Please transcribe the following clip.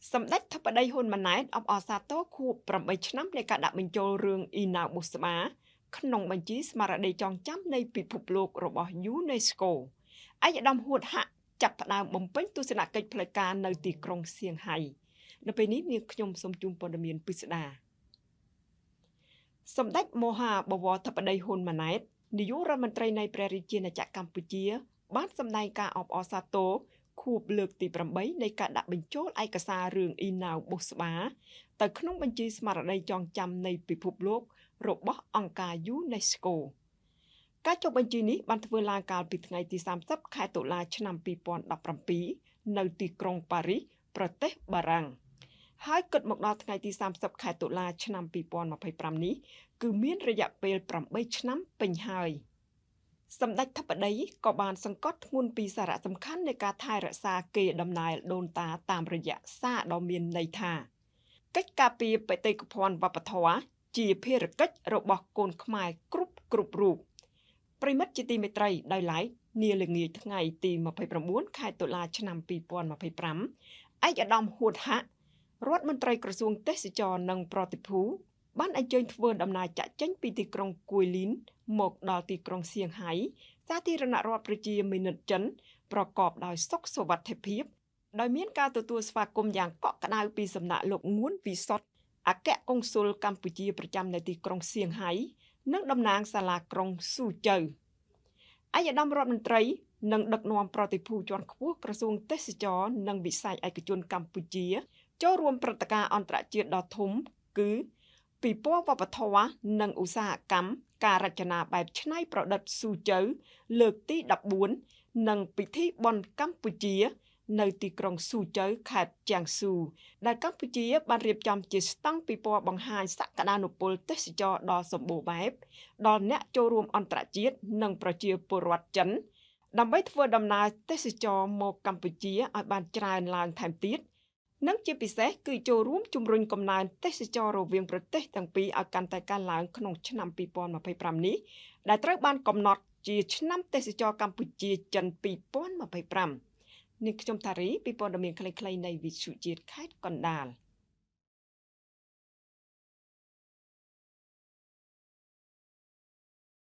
សម្ដេចធិបតីហ៊ុនម៉ាណែតអបអរសាទរខួប8ឆ្នាំនៃការដាក់បញ្ចូលរឿងអ៊ីណាបុស្បាក្នុងបញ្ជីស្មារតីចងចាំនៃពិភពលោករបស់ UNESCO ឯកឧត្តមហួតហ័កចាប់ផ្ដើមបំពេញទស្សនកិច្ចផ្លូវការនៅទីក្រុងសៀងហៃនៅពេលនេះនាងខ្ញុំសូមជូនព័ត៌មានពិស្ដាសម្ដេចមហាបវរធិបតីហ៊ុនម៉ាណែតនាយករដ្ឋមន្ត្រីនៃព្រះរាជាណាចក្រកម្ពុជាបានសម្ដែងការអបអរសាទរខួបលើកទី8នៃការដាក់បញ្ចូលឯកសាររឿងអ៊ីណាវបុស្បាទៅក្នុងបញ្ជីស្មារតីចងចាំនៃពិភពលោករបស់អង្គការ UNESCO ការចុះបញ្ជីនេះបានធ្វើឡើងកាលពីថ្ងៃទី30ខែតុលាឆ្នាំ2017នៅទីក្រុងប៉ារីសប្រទេសបារាំងហើយគិតមកដល់ថ្ងៃទី30ខែតុលាឆ្នាំ2025នេះគឺមានរយៈពេល8ឆ្នាំពេញហើយសម្ដេចធិបតីក៏បានសង្កត់ធ្ងន់ពីសារៈសំខាន់នៃការថែរក្សាកេរដំណែលដូនតាតាមរយៈសារដ៏មានន័យថាកិច្ចការពារបេតិកភណ្ឌវប្បធម៌ជាភារកិច្ចរបស់កូនខ្មែរគ្រប់រូបប្រិមិត្តជាទីមេត្រីដោយឡែកនាល្ងាចថ្ងៃទី29ខែតុលាឆ្នាំ2025ឯកឧត្តមហួតហ័ករដ្ឋមន្ត្រីក្រសួងទេសចរនិងប្រតិភូបានអញ្ជើញធ្វើដំណើរចាក់ចេញពីទីក្រុងគួយលីនមកដល់ទីក្រុងសៀងហៃសាធារណរដ្ឋប្រជាមានិតចិនប្រកបដោយសុខសុវត្ថិភាពដោយមានការទទួលស្វាគមន៍យ៉ាងកក់ក្ដៅពីសំណាក់លោកងួនវិសុទ្ធអគ្គកុងស៊ុលកម្ពុជាប្រចាំនៅទីក្រុងសៀងហៃនិងតំណាងសាលាក្រុងស៊ូជើឯកឧត្តមរដ្ឋមន្ត្រីនិងដឹកនាំប្រតិភូជាន់ខ្ពស់ក្រសួងទេសចរនិងវិស័យឯកជនកម្ពុជាចូលរួមព្រឹត្តិការណ៍អន្តរជាតិដ៏ធំគឺពិព័រណ៍វប្បធម៌និងឧស្សាហកម្មការរចនាបែបច្នៃប្រឌិតស៊ូជើលើកទី14និងពិធីបុណ្យកម្ពុជានៅទីក្រុងស៊ូជើខេត្តជាងស៊ូដែលកម្ពុជាបានរៀបចំជាស្តង់ពិព័រណ៍បង្ហាញសក្តានុពលទេសចរដ៏សម្បូរបែបដល់អ្នកចូលរួមអន្តរជាតិនិងប្រជាពលរដ្ឋចិនដើម្បីធ្វើដំណើរទេសចរមកកម្ពុជាឲ្យបានច្រើនឡើងថែមទៀតនិងជាពិសេសគឺចូលរួមជំរុញកំណើនទេសចររវាងប្រទេសទាំងពីរឲ្យកាន់តែកើនឡើងក្នុងឆ្នាំ2025នេះដែលត្រូវបានកំណត់ជាឆ្នាំទេសចរកម្ពុជាចិន2025នាងខ្ញុំថារីពីព័ត៌មានខ្លីៗនៃវិទ្យុជាតិខេត្តកណ្ដាល